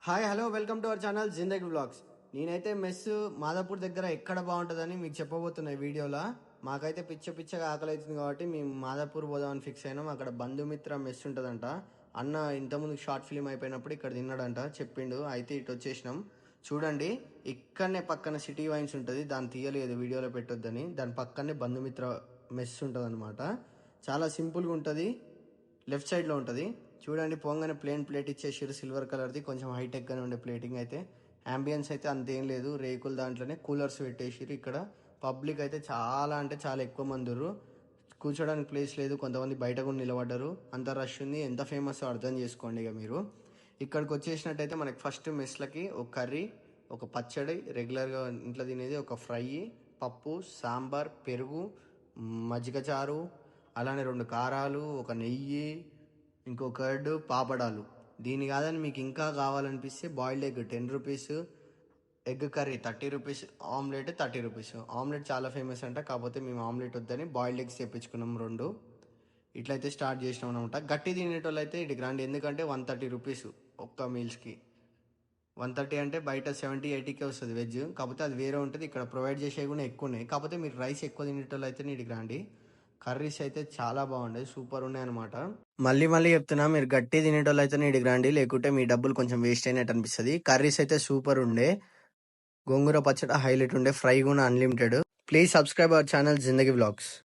Hi hello welcome to our channel Zindagi blogs. నేనైతే mess Madhapur దగ్గర ఎక్కడ బాగుంటుందని మీకు చెప్పబోతున్నా ఈ వీడియోలో. మాకైతే పిచ్చగా ఆకలి అవుతుంది కాబట్టి మేము మాదాపూర్ పోదామని ఫిక్స్ అయినాం. అక్కడ బంధుమిత్ర మెస్ ఉంటుందంట. అన్న ఇంతకుముందు షార్ట్ ఫిల్మ్ అయిపోయినప్పుడు ఇక్కడ తిన్నాడంట, చెప్పిండు. అయితే ఇటు వచ్చేసినాం. చూడండి, ఇక్కడనే పక్కన సిటీ వైన్స్ ఉంటుంది, దాన్ని తీయలేదు వీడియోలో పెట్టొద్దని. దాని పక్కనే బంధుమిత్ర మెస్ ఉంటుంది అనమాట. చాలా సింపుల్గా ఉంటుంది, లెఫ్ట్ సైడ్లో ఉంటుంది. చూడండి, పోగానే ప్లేన్ ప్లేట్ ఇచ్చేసారు, సిల్వర్ కలర్ది, కొంచెం హైటెక్గానే ఉండే ప్లేటింగ్. అయితే అంబియన్స్ అయితే అంతేం లేదు, రేకుల దాంట్లోనే కూలర్స్ పెట్టేసారు. ఇక్కడ పబ్లిక్ అయితే చాలా అంటే చాలా ఎక్కువ మంది ఉర్రు. కూర్చోడానికి ప్లేస్ లేదు, కొంతమంది బయట కూడా నిలబడ్డారు. అంత రష్ ఉంది. ఎంత ఫేమస్ అర్థం చేసుకోండి ఇక మీరు. ఇక్కడికి వచ్చేసినట్టయితే మనకి ఫస్ట్ మెస్లకి ఒక కర్రీ, ఒక పచ్చడి, రెగ్యులర్గా ఇంట్లో తినేది, ఒక ఫ్రై, పప్పు, సాంబార్, పెరుగు, మజ్జిగ చారు, అలానే 2 కారాలు, ఒక నెయ్యి, ఇంకో కర్డ్, పాపడాలు. దీని కాదని మీకు ఇంకా కావాలనిపిస్తే boiled egg 10 rupees, egg curry 30 rupees, omelette 30 rupees. Omelette చాలా ఫేమస్ అంట, కాకపోతే మేము ఆమ్లెట్ వద్దని బాయిల్డ్ ఎగ్స్ తెప్పించుకున్నాం 2. ఇట్లయితే స్టార్ట్ చేసినాం అనమాట. గట్టి తినేటోళ్ళు అయితే ఇటు గ్రాండ్, ఎందుకంటే 130 రూపీస్ ఒక్క మీల్స్కి. 130 అంటే బయట 70-80కే వస్తుంది వెజ్, కాకపోతే అది వేరే ఉంటుంది. ఇక్కడ ప్రొవైడ్ చేసేవి కూడా ఎక్కువ ఉన్నాయి, కాకపోతే మీరు రైస్ ఎక్కువ తినేటోళ్ళు అయితే ఇటు గ్రాండి. కర్రీస్ అయితే చాలా బాగుండే, సూపర్ ఉన్నాయి అనమాట. మళ్ళీ చెప్తున్నా, మీరు గట్టి తినేటోళ్ళు అయితే ఇటు గ్రాండి, లేకుంటే మీ డబ్బులు కొంచెం వేస్ట్ అయినట్టు అనిపిస్తుంది. కర్రీస్ అయితే సూపర్ ఉండే, గోంగూర పచ్చడి హైలైట్ ఉండే, ఫ్రై కూడా unlimited. Please subscribe our channel Zindagi vlogs.